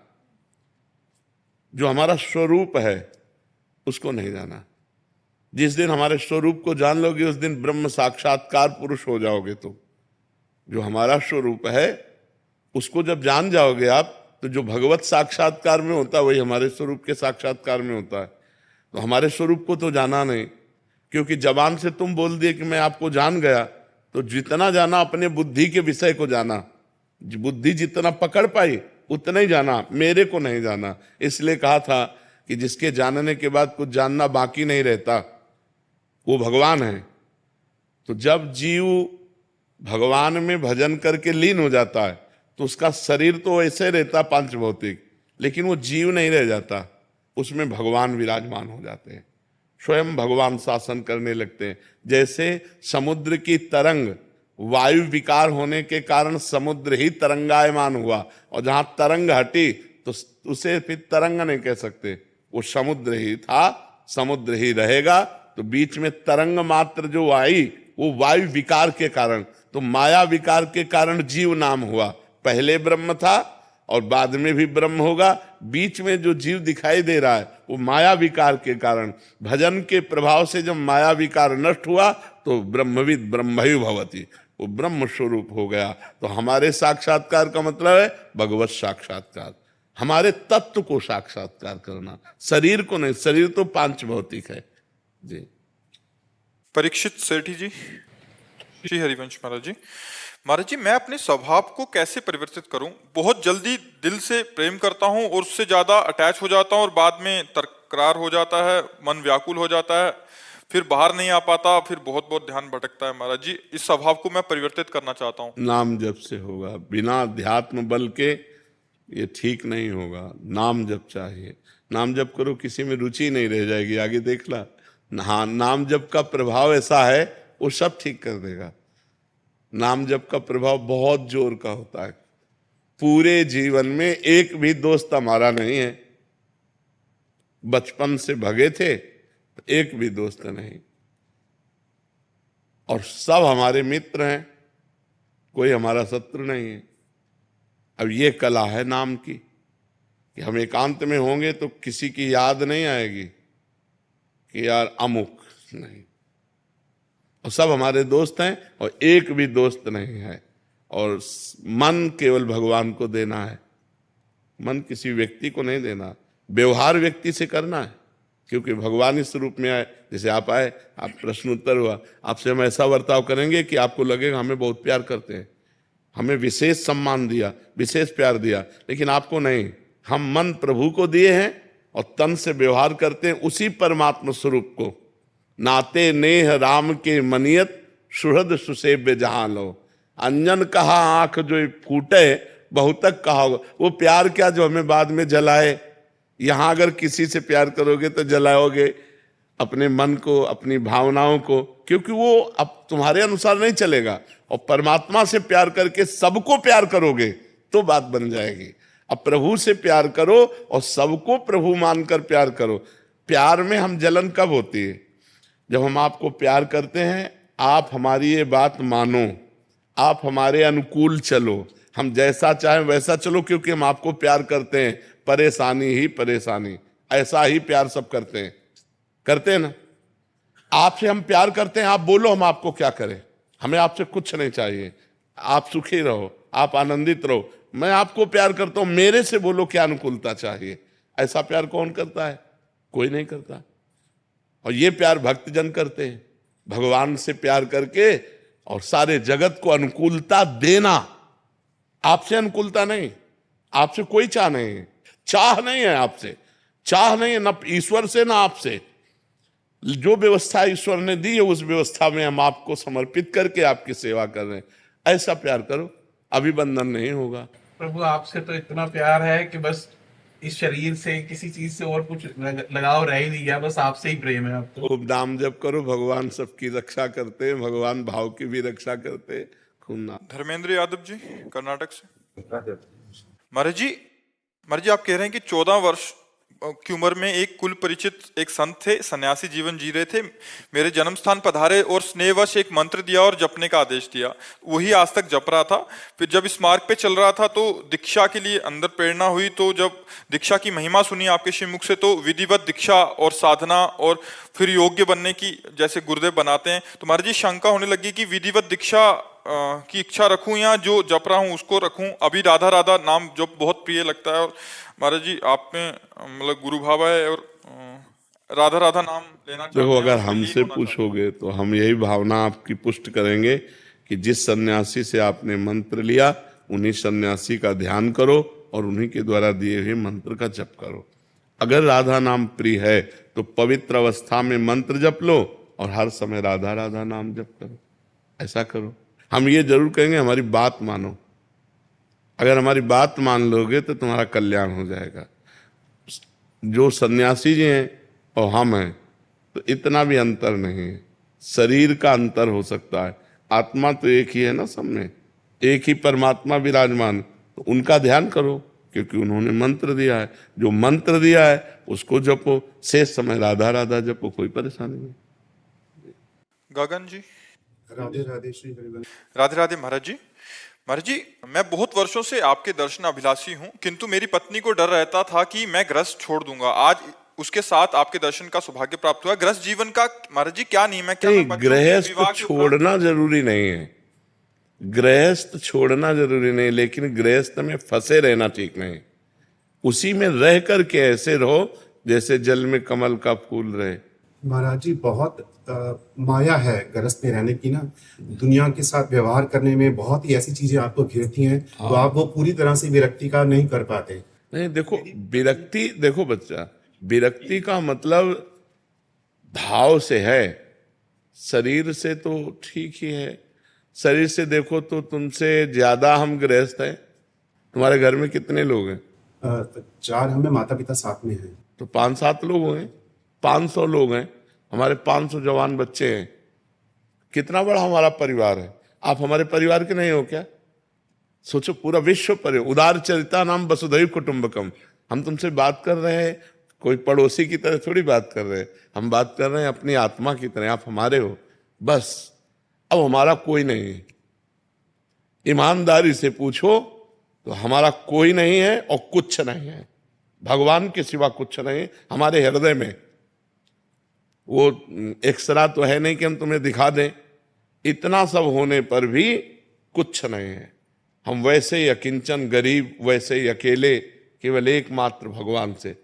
जो हमारा स्वरूप है उसको नहीं जाना। जिस दिन हमारे स्वरूप को जान लोगे, उस दिन ब्रह्म साक्षात्कार पुरुष हो जाओगे। तुम जो हमारा स्वरूप है उसको जब जान जाओगे आप, तो जो भगवत साक्षात्कार में होता है वही हमारे स्वरूप के साक्षात्कार में होता है। तो हमारे स्वरूप को तो जाना नहीं, क्योंकि जबान से तुम बोल दिए कि मैं आपको जान गया, तो जितना जाना अपने बुद्धि के विषय को जाना, बुद्धि जितना पकड़ पाई उतना ही जाना, मेरे को नहीं जाना। इसलिए कहा था कि जिसके जानने के बाद कुछ जानना बाकी नहीं रहता, वो भगवान है। तो जब जीव भगवान में भजन करके लीन हो जाता है, तो उसका शरीर तो ऐसे रहता पांच भौतिक, लेकिन वो जीव नहीं रह जाता, उसमें भगवान विराजमान हो जाते हैं, स्वयं भगवान शासन करने लगते हैं। जैसे समुद्र की तरंग, वायु विकार होने के कारण समुद्र ही तरंगायमान हुआ, और जहां तरंग हटी तो उसे फिर तरंग नहीं कह सकते, वो समुद्र ही था, समुद्र ही रहेगा। तो बीच में तरंग मात्र जो आई वो वायु विकार के कारण, तो माया विकार के कारण जीव नाम हुआ। पहले ब्रह्म था और बाद में भी ब्रह्म होगा, बीच में जो जीव दिखाई दे रहा है वो माया विकार के कारण, भजन के प्रभाव से जब माया विकार नष्ट हुआ तो ब्रह्मविद ब्रह्मयु भवति, वो ब्रह्म स्वरूप हो गया। तो हमारे साक्षात्कार का मतलब है भगवत साक्षात्कार, हमारे तत्व को साक्षात्कार करना, शरीर को नहीं। शरीर तो पांच भौतिक है जी। परीक्षित सेठी जी, श्री हरिवंश महाराज जी। महाराज जी, मैं अपने स्वभाव को कैसे परिवर्तित करूं? बहुत जल्दी दिल से प्रेम करता हूं और उससे ज्यादा अटैच हो जाता हूं, और बाद में तकरार हो जाता है, मन व्याकुल हो जाता है, फिर बाहर नहीं आ पाता, फिर बहुत बहुत ध्यान भटकता है। महाराज जी, इस स्वभाव को मैं परिवर्तित करना चाहता हूं। नाम जप से होगा, बिना अध्यात्म बल के ये ठीक नहीं होगा। नाम जप चाहिए, नाम जप करो, किसी में रुचि नहीं रह जाएगी। आगे देख ला, हाँ, नाम जप का प्रभाव ऐसा है वो सब ठीक कर देगा। नाम जप का प्रभाव बहुत जोर का होता है। पूरे जीवन में एक भी दोस्त हमारा नहीं है, बचपन से भगे थे, एक भी दोस्त नहीं, और सब हमारे मित्र हैं, कोई हमारा शत्रु नहीं है। अब ये कला है नाम की कि हम एकांत में होंगे तो किसी की याद नहीं आएगी कि यार अमुक, नहीं, और सब हमारे दोस्त हैं, और एक भी दोस्त नहीं है। और मन केवल भगवान को देना है, मन किसी व्यक्ति को नहीं देना। व्यवहार व्यक्ति से करना है, क्योंकि भगवान इस रूप में आए। जैसे आप आए, आप प्रश्न उत्तर हुआ, आपसे हम ऐसा बर्ताव करेंगे कि आपको लगेगा हमें बहुत प्यार करते हैं, हमें विशेष सम्मान दिया, विशेष प्यार दिया, लेकिन आपको नहीं। हम मन प्रभु को दिए हैं और तन से व्यवहार करते हैं उसी परमात्मा स्वरूप को। नाते नेह राम के मनियत, सुहृद सुसेव्य जहां लो। अंजन कहा आंख जो फूटे, बहुतक कहा होगा। वो प्यार क्या जो हमें बाद में जलाए। यहां अगर किसी से प्यार करोगे तो जलाओगे अपने मन को, अपनी भावनाओं को, क्योंकि वो अब तुम्हारे अनुसार नहीं चलेगा। और परमात्मा से प्यार करके सबको प्यार करोगे तो बात बन जाएगी। अब प्रभु से प्यार करो और सबको प्रभु मानकर प्यार करो। प्यार में हम जलन कब होती है? जब हम आपको प्यार करते हैं, आप हमारी ये बात मानो, आप हमारे अनुकूल चलो, हम जैसा चाहें वैसा चलो, क्योंकि हम आपको प्यार करते हैं। परेशानी ही परेशानी, ऐसा ही प्यार सब करते हैं ना। आपसे हम प्यार करते हैं, आप बोलो हम आपको क्या करें, हमें आपसे कुछ नहीं चाहिए, आप सुखी रहो, आप आनंदित रहो। मैं आपको प्यार करता हूं, मेरे से बोलो क्या अनुकूलता चाहिए। ऐसा प्यार कौन करता है? कोई नहीं करता। और ये प्यार भक्तजन करते हैं, भगवान से प्यार करके और सारे जगत को अनुकूलता देना। आपसे अनुकूलता नहीं, आपसे कोई चाह नहीं है, चाह नहीं है आपसे, चाह नहीं है ना ईश्वर से ना आपसे। जो व्यवस्था ईश्वर ने दी है उस व्यवस्था में हम आपको समर्पित करके आपकी सेवा कर रहे हैं। ऐसा प्यार करो, अभिबंधन नहीं होगा। प्रभु आपसे तो इतना प्यार है कि बस इस शरीर से किसी चीज से और कुछ लगाव रह ही नहीं गया, बस आपसे ही प्रेम है आपको। खूब नाम जप करो, भगवान सबकी रक्षा करते हैं, भगवान भाव की भी रक्षा करते हैं। खूब नाम। धर्मेंद्र यादव जी, कर्नाटक से। महाराज जी आप कह रहे हैं कि 14 वर्ष की उम्र में एक कुल परिचित एक संत थे, सन्यासी जीवन जी रहे थे, मेरे जन्म स्थान पधारे और स्नेहवश एक मंत्र दिया और जपने का आदेश दिया। वही आज तक जप रहा था। फिर जब इस मार्ग पे चल रहा था तो दीक्षा के लिए अंदर प्रेरणा हुई। तो जब दीक्षा की महिमा सुनी आपके श्रीमुख से, तो विधिवत दीक्षा और साधना और फिर योग्य बनने की जैसे गुरुदेव बनाते हैं, तो महाराज जी शंका होने लगी कि विधिवत दीक्षा की इच्छा रखूं या जो जप रहा हूं उसको रखूं। अभी राधा राधा नाम जो बहुत प्रिय लगता है, और महाराज जी आप में मतलब गुरु भाव है और राधा राधा नाम लेना चाहते हैं। देखो, अगर हमसे पूछोगे तो हम यही भावना आपकी पुष्ट करेंगे कि जिस सन्यासी से आपने मंत्र लिया उन्हीं सन्यासी का ध्यान करो और उन्हीं के द्वारा दिए हुए मंत्र का जप करो। अगर राधा नाम प्रिय है तो पवित्र अवस्था में मंत्र जप लो और हर समय राधा राधा नाम जप करो। ऐसा करो। हम ये जरूर कहेंगे हमारी बात मानो। अगर हमारी बात मान लोगे तो तुम्हारा कल्याण हो जाएगा। जो सन्यासी जी हैं और हम हैं तो इतना भी अंतर नहीं है। शरीर का अंतर हो सकता है, आत्मा तो एक ही है ना, सब में एक ही परमात्मा विराजमान। तो उनका ध्यान करो क्योंकि उन्होंने मंत्र दिया है। जो मंत्र दिया है उसको जपो, शेष समय राधा राधा जपो, कोई परेशानी नहीं। गगन जी। राधे राधे श्री हरिवंश। राधे राधे महाराज जी। महाराज जी मैं बहुत वर्षों से आपके दर्शन अभिलाषी हूँ, किंतु मेरी पत्नी को डर रहता था कि मैं गृहस्थ छोड़ दूंगा। आज उसके साथ आपके दर्शन का सौभाग्य प्राप्त हुआ। गृहस्थ जीवन का महाराज जी क्या नियम है? क्या गृहस्थ छोड़ना जरूरी नहीं है, गृहस्थ छोड़ना जरूरी नहीं, लेकिन गृहस्थ में फंसे रहना ठीक नहीं। उसी में रह करके ऐसे रहो जैसे जल में कमल का फूल रहे। महाराज जी बहुत माया है गृहस्थ में रहने की ना, दुनिया के साथ व्यवहार करने में बहुत ही ऐसी चीजें आपको घेरती हैं। तो आप वो पूरी तरह से विरक्ति का नहीं कर पाते। नहीं, देखो विरक्ति, देखो बच्चा, विरक्ति का मतलब भाव से है, शरीर से तो ठीक ही है। शरीर से देखो तो तुमसे ज्यादा हम गृहस्थ हैं। तुम्हारे घर में कितने लोग हैं? 4 हमें माता पिता साथ में हैं। तो 5-7 लोग हैं, 500 लोग हैं, हमारे 500 जवान बच्चे हैं। कितना बड़ा हमारा परिवार है। आप हमारे परिवार के नहीं हो क्या? सोचो, पूरा विश्व परिवार, उदार चरिता नाम वसुधैव कुटुंबकम। हम तुमसे बात कर रहे हैं, कोई पड़ोसी की तरह थोड़ी बात कर रहे हैं, हम बात कर रहे हैं अपनी आत्मा की तरह। आप हमारे हो बस। अब हमारा कोई नहीं है। ईमानदारी से पूछो तो हमारा कोई नहीं है और कुछ नहीं है। भगवान के सिवा कुछ नहीं हमारे हृदय में। वो एक्सरा तो है नहीं कि हम तुम्हें दिखा दें। इतना सब होने पर भी कुछ नहीं है। हम वैसे ही अकिंचन, गरीब, वैसे ही अकेले, केवल एकमात्र भगवान से।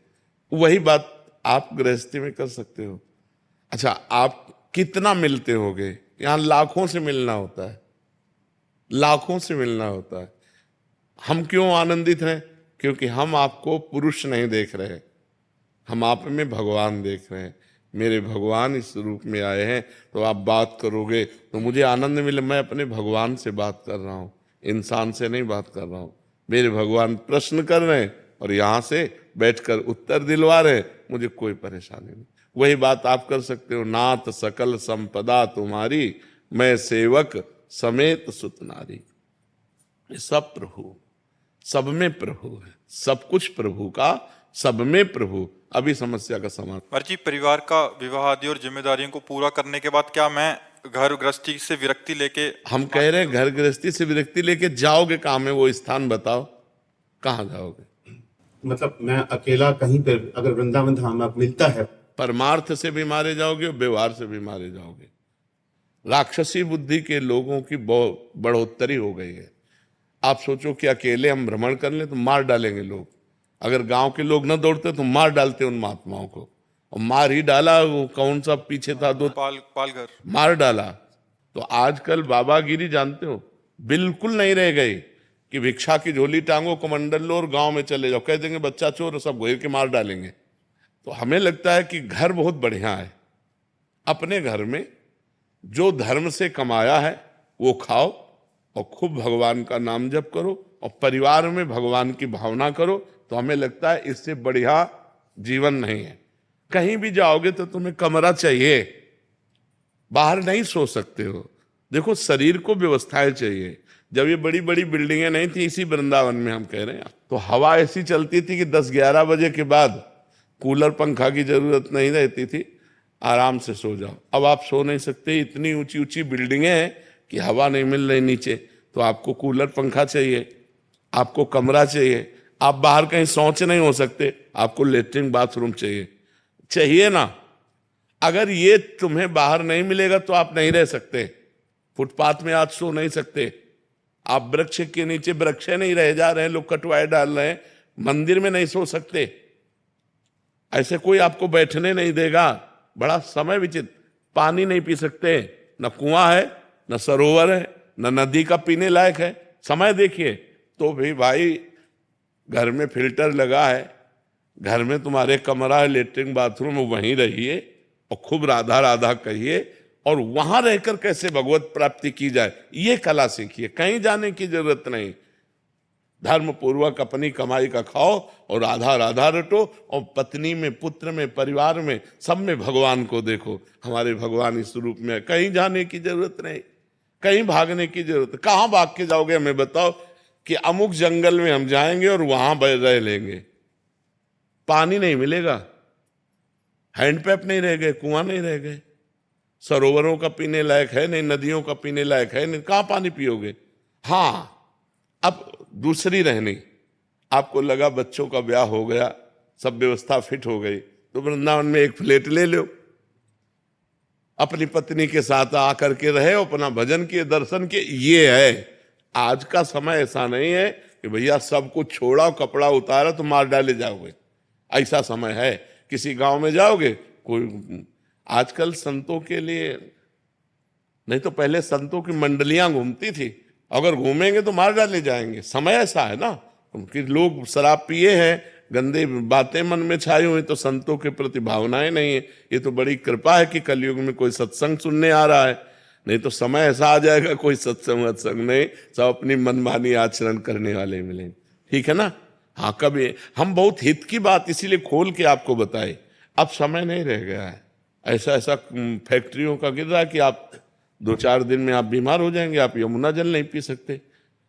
वही बात आप गृहस्थी में कर सकते हो। अच्छा, आप कितना मिलते होगे? यहां लाखों से मिलना होता है, लाखों से मिलना होता है। हम क्यों आनंदित हैं? क्योंकि हम आपको पुरुष नहीं देख रहे, हम आप में भगवान देख रहे हैं। मेरे भगवान इस रूप में आए हैं, तो आप बात करोगे तो मुझे आनंद मिले। मैं अपने भगवान से बात कर रहा हूँ, इंसान से नहीं बात कर रहा हूँ। मेरे भगवान प्रश्न कर रहे हैं और यहाँ से बैठकर उत्तर दिलवा रहे हैं, मुझे कोई परेशानी नहीं। वही बात आप कर सकते हो, नाथ सकल संपदा तुम्हारी, मैं सेवक समेत सुत नारी। ये सब प्रभु, सब में प्रभु है, सब कुछ प्रभु का, सब में प्रभु। अभी समस्या का समाधान। महाराज जी, परिवार का विवाह आदि और जिम्मेदारियों को पूरा करने के बाद क्या मैं घर गृहस्थी से विरक्ति लेके? हम कह रहे हैं घर गृहस्थी से विरक्ति लेके जाओगे कहाँ में, वो स्थान बताओ कहाँ जाओगे? मतलब मैं अकेला कहीं पर अगर वृंदावन धाम में मिलता है, परमार्थ से भी मारे जाओगे और व्यवहार से भी मारे जाओगे। राक्षसी बुद्धि के लोगों की बढ़ोतरी हो गई है। आप सोचो कि अकेले हम भ्रमण कर लें तो मार डालेंगे लोग। अगर गांव के लोग न दौड़ते तो मार डालते उन महात्माओं को, और मार ही डाला। वो कौन सा पीछे था, दो पालघर मार डाला। तो आजकल बाबागिरी जानते हो, बिल्कुल नहीं रह गई कि भिक्षा की झोली टांगो, कमंडल लो और गांव में चले जाओ, कह देंगे बच्चा चोर, सब घेर के मार डालेंगे। तो हमें लगता है कि घर बहुत बढ़िया है। अपने घर में जो धर्म से कमाया है वो खाओ और खूब भगवान का नाम जप करो और परिवार में भगवान की भावना करो। तो हमें लगता है इससे बढ़िया जीवन नहीं है। कहीं भी जाओगे तो तुम्हें कमरा चाहिए, बाहर नहीं सो सकते हो। देखो, शरीर को व्यवस्थाएं चाहिए। जब ये बड़ी बड़ी बिल्डिंगें नहीं थी, इसी वृंदावन में हम कह रहे हैं, तो हवा ऐसी चलती थी कि 10-11 बजे के बाद कूलर पंखा की जरूरत नहीं रहती थी, आराम से सो जाओ। अब आप सो नहीं सकते, इतनी ऊंची ऊंची बिल्डिंगें हैं कि हवा नहीं मिल रही नीचे, तो आपको कूलर पंखा चाहिए, आपको कमरा चाहिए। आप बाहर कहीं शौच नहीं हो सकते, आपको लेटरिन बाथरूम चाहिए ना। अगर ये तुम्हें बाहर नहीं मिलेगा तो आप नहीं रह सकते। फुटपाथ में आज सो नहीं सकते, आप वृक्ष के नीचे, वृक्ष नहीं रह जा रहे हैं, लोग कटवाए डाल रहे हैं, मंदिर में नहीं सो सकते। ऐसे कोई आपको बैठने नहीं देगा। बड़ा समय विचित्र। पानी नहीं पी सकते, न कुआं है, न सरोवर है, न नदी का पीने लायक है। समय देखिए। तो भी भाई घर में फिल्टर लगा है, घर में तुम्हारे कमरा है, लेटरिन बाथरूम, वहीं रहिए और खूब राधा राधा कहिए, और वहां रहकर कैसे भगवत प्राप्ति की जाए ये कला सीखिए। कहीं जाने की जरूरत नहीं। धर्म पूर्वक अपनी कमाई का खाओ और राधा राधा रटो, और पत्नी में, पुत्र में, परिवार में, सब में भगवान को देखो। हमारे भगवान इस रूप में। कहीं जाने की जरूरत नहीं, कहीं भागने की जरूरत। कहाँ भाग के जाओगे हमें बताओ कि अमुक जंगल में हम जाएंगे और वहां रह लेंगे, पानी नहीं मिलेगा, हैंडपैप नहीं रह गए, कुआं नहीं रह गए, सरोवरों का पीने लायक है नहीं, नदियों का पीने लायक है नहीं, कहां पानी पियोगे? हाँ, अब दूसरी रहनी, आपको लगा बच्चों का ब्याह हो गया, सब व्यवस्था फिट हो गई, तो वृंदावन में एक फ्लैट ले लो, अपनी पत्नी के साथ आकर के रहे, अपना भजन किए, दर्शन किए। ये है आज का समय। ऐसा नहीं है कि भैया सब कुछ छोड़ा, कपड़ा उतारा तो मार डाले जाओगे, ऐसा समय है। किसी गांव में जाओगे, कोई आजकल संतों के लिए नहीं, तो पहले संतों की मंडलियां घूमती थी, अगर घूमेंगे तो मार डाले जाएंगे। समय ऐसा है ना कि लोग शराब पिए हैं, गंदे बातें मन में छाई हुई, तो संतों के प्रति भावनाएं नहीं है। ये तो बड़ी कृपा है कि कलयुग में कोई सत्संग सुनने आ रहा है, नहीं तो समय ऐसा आ जाएगा कोई सत्संग नहीं, सब अपनी मनमानी आचरण करने वाले मिलेंगे। ठीक है ना? हाँ, कभी हम बहुत हित की बात इसीलिए खोल के आपको बताए। अब समय नहीं रह गया है। ऐसा फैक्ट्रियों का गिर रहा है कि आप 2-4 दिन में आप बीमार हो जाएंगे, आप यमुना जल नहीं पी सकते।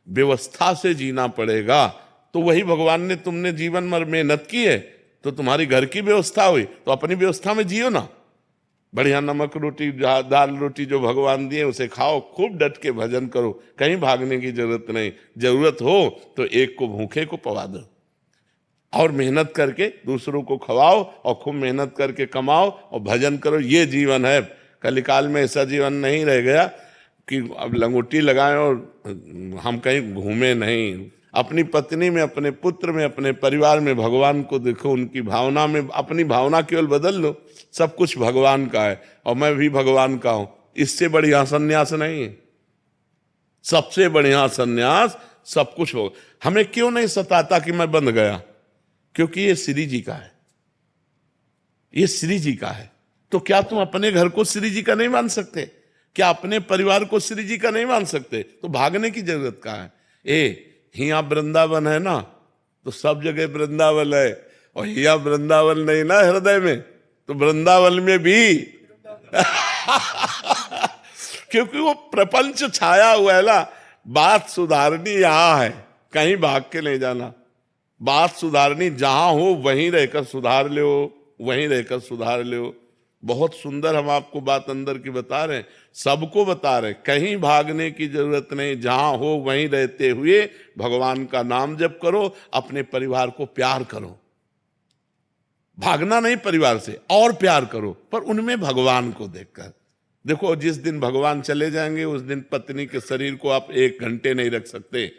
व्यवस्था से जीना पड़ेगा। तो वही भगवान ने, तुमने जीवन भर मेहनत की है तो तुम्हारी घर की व्यवस्था हुई, तो अपनी व्यवस्था में जियो ना। बढ़िया नमक रोटी, दाल रोटी जो भगवान दिए उसे खाओ, खूब डट के भजन करो, कहीं भागने की जरूरत नहीं। जरूरत हो तो एक को भूखे को पवा दो, और मेहनत करके दूसरों को खवाओ, और खूब मेहनत करके कमाओ और भजन करो। ये जीवन है। कलिकाल में ऐसा जीवन नहीं रह गया कि अब लंगोटी लगाएं और हम कहीं घूमे नहीं। अपनी पत्नी में, अपने पुत्र में, अपने परिवार में भगवान को देखो, उनकी भावना में अपनी भावना केवल बदल लो, सब कुछ भगवान का है और मैं भी भगवान का हूं। इससे बढ़िया संन्यास नहीं है। सबसे बढ़िया संन्यास सब कुछ हो। हमें क्यों नहीं सताता कि मैं बंध गया? क्योंकि ये श्री जी का है, ये श्री जी का है। तो क्या तुम अपने घर को श्री जी का नहीं मान सकते? क्या अपने परिवार को श्री जी का नहीं मान सकते? तो भागने की जरूरत कहाँ है? यहाँ वृंदावन है ना, तो सब जगह वृंदावन है, और यहाँ वृंदावन नहीं ना हृदय में, तो वृंदावन में भी क्योंकि वो प्रपंच छाया हुआ है ना। बात सुधारनी यहां है, कहीं भाग के नहीं जाना। बात सुधारनी जहां हो वहीं रहकर सुधार लो, वहीं रहकर सुधार लो। बहुत सुंदर हम आपको बात अंदर की बता रहे हैं, सबको बता रहे हैं, कहीं भागने की जरूरत नहीं। जहां हो वहीं रहते हुए भगवान का नाम जप करो, अपने परिवार को प्यार करो। भागना नहीं परिवार से, और प्यार करो, पर उनमें भगवान को देखकर। देखो, जिस दिन भगवान चले जाएंगे उस दिन पत्नी के शरीर को आप 1 घंटे नहीं रख सकते,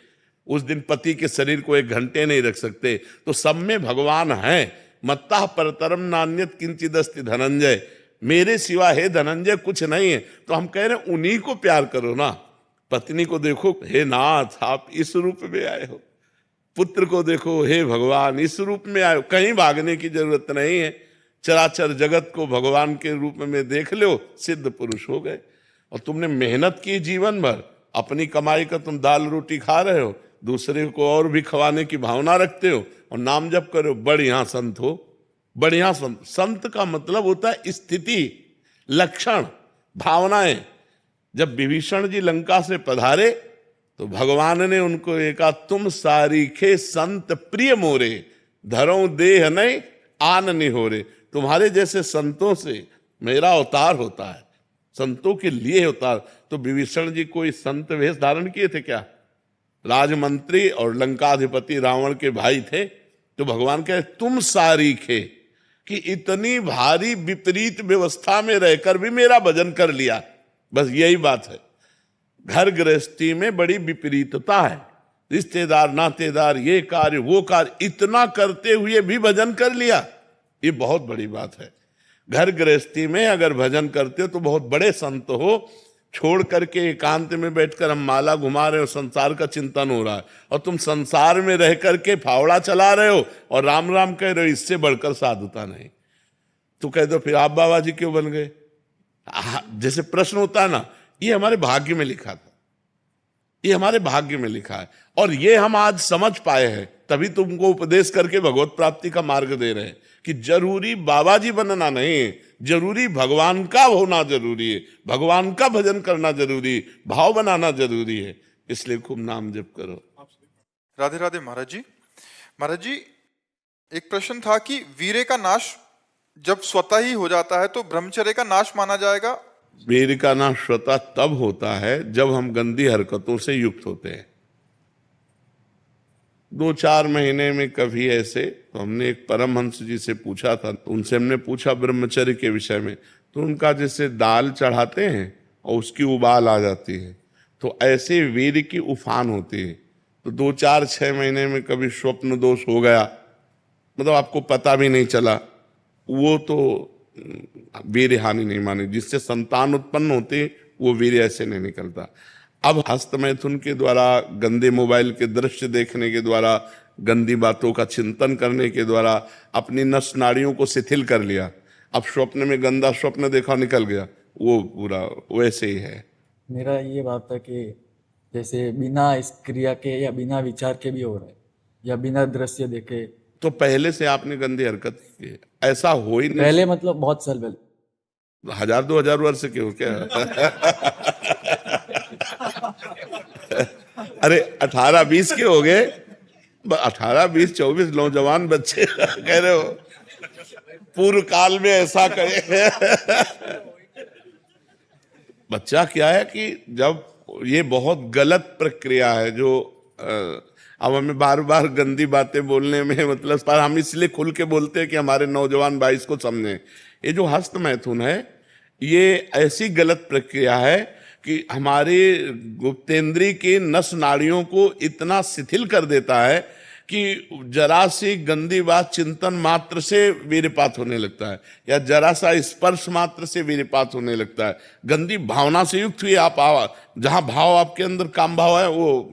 उस दिन पति के शरीर को 1 घंटे नहीं रख सकते। तो सब में भगवान है। मत्ता परतरम नान्यत किंचिदस्ति धनंजय, मेरे सिवा हे धनंजय कुछ नहीं है। तो हम कह रहे हैं उन्हीं को प्यार करो ना। पत्नी को देखो, हे नाथ आप इस रूप में आए हो। पुत्र को देखो, हे भगवान इस रूप में आए हो। कहीं भागने की जरूरत नहीं है। चराचर जगत को भगवान के रूप में देख लो, सिद्ध पुरुष हो गए। और तुमने मेहनत की जीवन भर, अपनी कमाई का तुम दाल रोटी खा रहे हो, दूसरे को और भी खवाने की भावना रखते हो, और नाम जप करो, बढ़िया संत हो। बढ़िया संत, संत का मतलब होता है स्थिति, लक्षण, भावनाएं। जब विभीषण जी लंका से पधारे तो भगवान ने उनको कहा, तुम सारीखे संत प्रिय मोरे, धरो देह नहीं आन निहोरे। तुम्हारे जैसे संतों से मेरा अवतार होता है, संतों के लिए अवतार। तो विभीषण जी कोई संत वेश धारण किए थे क्या? राजमंत्री और लंकाधिपति रावण के भाई थे। तो भगवान कहे तुम सारीखे, कि इतनी भारी विपरीत व्यवस्था में रहकर भी मेरा भजन कर लिया। बस यही बात है। घर गृहस्थी में बड़ी विपरीतता है, रिश्तेदार नातेदार, ये कार्य वो कार्य, इतना करते हुए भी भजन कर लिया, ये बहुत बड़ी बात है। घर गृहस्थी में अगर भजन करते हो तो बहुत बड़े संत हो। छोड़ करके एकांत में बैठकर हम माला घुमा रहे हो, संसार का चिंतन हो रहा है, और तुम संसार में रह करके फावड़ा चला रहे हो और राम राम कह रहे हो, इससे बढ़कर साधुता नहीं। तो कह दो फिर आप बाबा जी क्यों बन गए? जैसे प्रश्न होता है ना, ये हमारे भाग्य में लिखा था, ये हमारे भाग्य में लिखा है, और ये हम आज समझ पाए हैं, तभी तुमको उपदेश करके भगवत प्राप्ति का मार्ग दे रहे हैं कि जरूरी बाबा जी बनना नहीं है, जरूरी भगवान का होना जरूरी है, भगवान का भजन करना जरूरी है, भाव बनाना जरूरी है। इसलिए खूब नाम जप करो। राधे राधे महाराज जी। महाराज जी, एक प्रश्न था कि वीर्य का नाश जब स्वतः ही हो जाता है तो ब्रह्मचर्य का नाश माना जाएगा? वीर्य का नाश स्वतः तब होता है जब हम गंदी हरकतों से युक्त होते हैं। 2-4 महीने में कभी ऐसे, तो हमने एक परमहंस जी से पूछा था, तो उनसे हमने पूछा ब्रह्मचर्य के विषय में, तो उनका जैसे दाल चढ़ाते हैं और उसकी उबाल आ जाती है, तो ऐसे वीर्य की उफान होती है। तो 2-4-6 महीने में कभी स्वप्न दोष हो गया, मतलब आपको पता भी नहीं चला, वो तो वीर्य हानि नहीं मानी। जिससे संतान उत्पन्न होती वो वीर्य ऐसे नहीं निकलता। अब हस्त मैथुन के द्वारा, गंदे मोबाइल के दृश्य देखने के द्वारा, गंदी बातों का चिंतन करने के द्वारा अपनी नस नाड़ियों को शिथिल कर लिया। अब स्वप्न में गंदा स्वप्न देखा, निकल गया, वो पूरा वैसे ही है। मेरा ये बात था कि जैसे बिना इस क्रिया के या बिना विचार के भी हो रहा है, या बिना दृश्य देखे। तो पहले से आपने गंदी हरकत की, ऐसा हो ही नहीं। पहले मतलब बहुत साल पहले, 1000-2000 वर्ष के हो क्या? अरे 18-20 के हो गए, 18-20-24 नौजवान बच्चे कह रहे हो पूर्व काल में ऐसा करे। बच्चा क्या है कि जब ये बहुत गलत प्रक्रिया है जो अब हमें बार बार गंदी बातें बोलने में मतलब, पर हम इसलिए खुल के बोलते हैं कि हमारे नौजवान भाई इसको समझें। ये जो हस्त मैथुन है, ये ऐसी गलत प्रक्रिया है कि हमारे गुप्तेंद्री की नस नाड़ियों को इतना शिथिल कर देता है कि जरा सी गंदी बात चिंतन मात्र से वीर्यपात होने लगता है, या जरा सा स्पर्श मात्र से वीर्यपात होने लगता है। गंदी भावना से युक्त हुई आप जहां भाव आपके अंदर काम भाव है, वो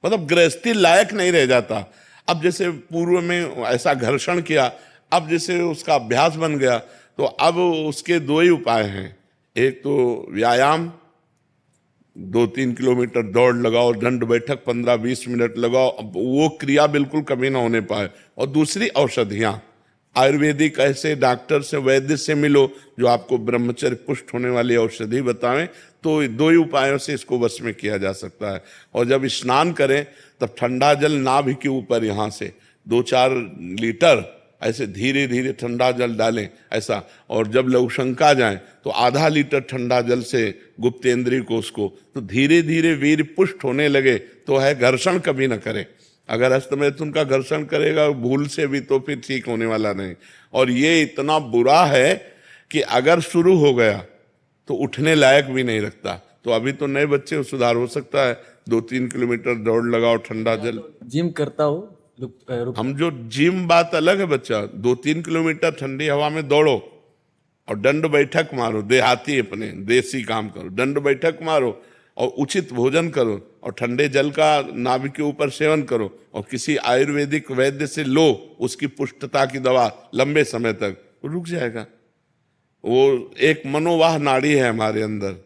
मतलब गृहस्थी लायक नहीं रह जाता। अब जैसे पूर्व में ऐसा घर्षण किया, अब जैसे उसका अभ्यास बन गया, तो अब उसके दो ही उपाय हैं, एक तो व्यायाम, 2-3 किलोमीटर दौड़ लगाओ, दंड बैठक 15-20 मिनट लगाओ, अब वो क्रिया बिल्कुल कभी ना होने पाए। और दूसरी औषधियां, आयुर्वेदिक ऐसे डॉक्टर से, वैद्य से मिलो जो आपको ब्रह्मचर्य पुष्ट होने वाली औषधि बतावें, तो दो ही उपायों से इसको वश में किया जा सकता है। और जब स्नान करें तब ठंडा जल नाभि के ऊपर यहाँ से 2-4 लीटर ऐसे धीरे धीरे ठंडा जल डालें ऐसा, और जब लघुशंका जाएं तो आधा लीटर ठंडा जल से गुप्तेंद्रिय कोष को, तो धीरे धीरे वीर पुष्ट होने लगे तो है घर्षण कभी ना करे। अगर हस्तमैथुन का घर्षण करेगा भूल से भी तो फिर ठीक होने वाला नहीं। और ये इतना बुरा है कि अगर शुरू हो गया तो उठने लायक भी नहीं रखता। तो अभी तो नए बच्चे को सुधार हो सकता है, 2-3 किलोमीटर दौड़ लगाओ, ठंडा जल। जिम करता हूँ, हम जो जिम बात अलग है बच्चा, 2-3 किलोमीटर ठंडी हवा में दौड़ो और दंड बैठक मारो, देहाती अपने देसी काम करो, दंड बैठक मारो और उचित भोजन करो और ठंडे जल का नाभि के ऊपर सेवन करो और किसी आयुर्वेदिक वैद्य से लो उसकी पुष्टता की दवा लंबे समय तक, रुक जाएगा। वो एक मनोवाह नाड़ी है हमारे अंदर,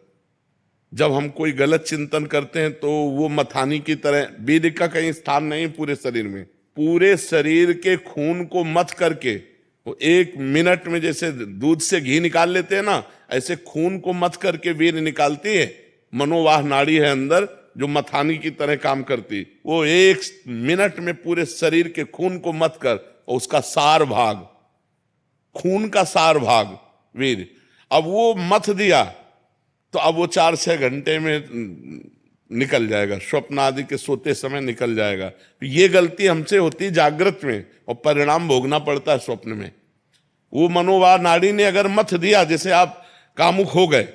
जब हम कोई गलत चिंतन करते हैं तो वो मथानी की तरह, वीर्य का कहीं स्थान नहीं पूरे शरीर में, पूरे शरीर के खून को मथ करके वो 1 मिनट में जैसे दूध से घी निकाल लेते हैं ना, ऐसे खून को मथ करके वीर्य निकालती है। मनोवाह नाड़ी है अंदर जो मथानी की तरह काम करती, वो 1 मिनट में पूरे शरीर के खून को मथ कर, और उसका सार भाग, खून का सार भाग वीर्य, अब वो मथ दिया तो अब वो 4-6 घंटे में निकल जाएगा, स्वप्न आदि के सोते समय निकल जाएगा। ये गलती हमसे होती है जागृत में और परिणाम भोगना पड़ता है स्वप्न में। वो मनोवाह नाड़ी ने अगर मथ दिया, जैसे आप कामुक हो गए,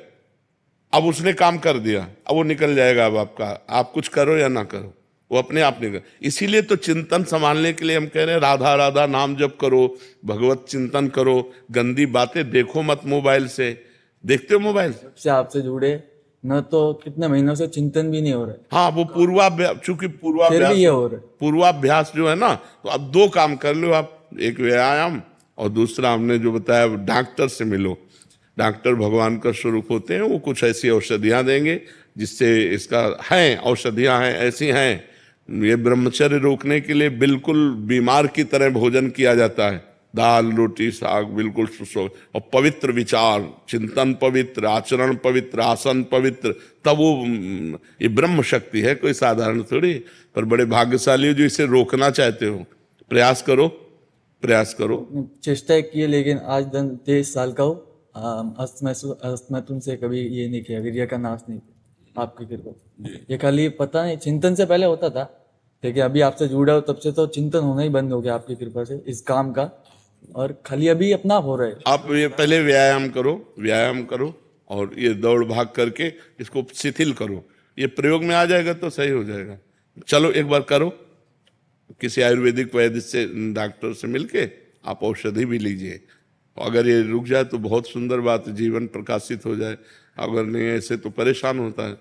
अब उसने काम कर दिया, अब वो निकल जाएगा। अब आपका, आप कुछ करो या ना करो, वो अपने आप निकल। इसीलिए तो चिंतन संभालने के लिए हम कह रहे हैं राधा राधा नाम जप करो, भगवत चिंतन करो, गंदी बातें देखो मत मोबाइल से। देखते हो मोबाइल से आपसे जुड़े न तो कितने महीनों से चिंतन भी नहीं हो रहा है, हाँ, वो पूर्वाभ्यास, चूंकि फिर भी ये हो रहा है। पूर्वाभ्यास जो है ना, तो अब 2 काम कर लो आप, एक व्यायाम और दूसरा हमने जो बताया डॉक्टर से मिलो। डॉक्टर भगवान का स्वरूप होते हैं, वो कुछ ऐसी औषधियां देंगे जिससे इसका है, औषधियां हैं ऐसी हैं। ये ब्रह्मचर्य रोकने के लिए बिल्कुल बीमार की तरह भोजन किया जाता है, दाल रोटी साग बिल्कुल सुसो, और पवित्र विचार, चिंतन पवित्र, आचरण पवित्र, आसन पवित्र, तब वो ये ब्रह्म शक्ति है, कोई साधारण थोड़ी। पर बड़े भाग्यशाली हो जो इसे रोकना चाहते हो, प्रयास करो, प्रयास करो। चेष्टा की है, लेकिन आज 23 साल का हूँ, अस्तमैथुन से कभी ये नहीं किया, वीर्य का नाश नहीं किया, आपकी कृपा। ये खाली पता नहीं, चिंतन से पहले होता था, लेकिन अभी आपसे जुड़ा हो तब से तो चिंतन होना ही बंद हो गया आपकी कृपा से इस काम का, और खाली अभी अपना हो रहा है। आप ये पहले व्यायाम करो, व्यायाम करो और ये दौड़ भाग करके इसको शिथिल करो, ये प्रयोग में आ जाएगा तो सही हो जाएगा। चलो एक बार करो, किसी आयुर्वेदिक वैद्य से, डॉक्टर से मिलके आप औषधि भी लीजिए। अगर ये रुक जाए तो बहुत सुंदर बात, जीवन प्रकाशित हो जाए। अगर नहीं ऐसे तो परेशान होता है।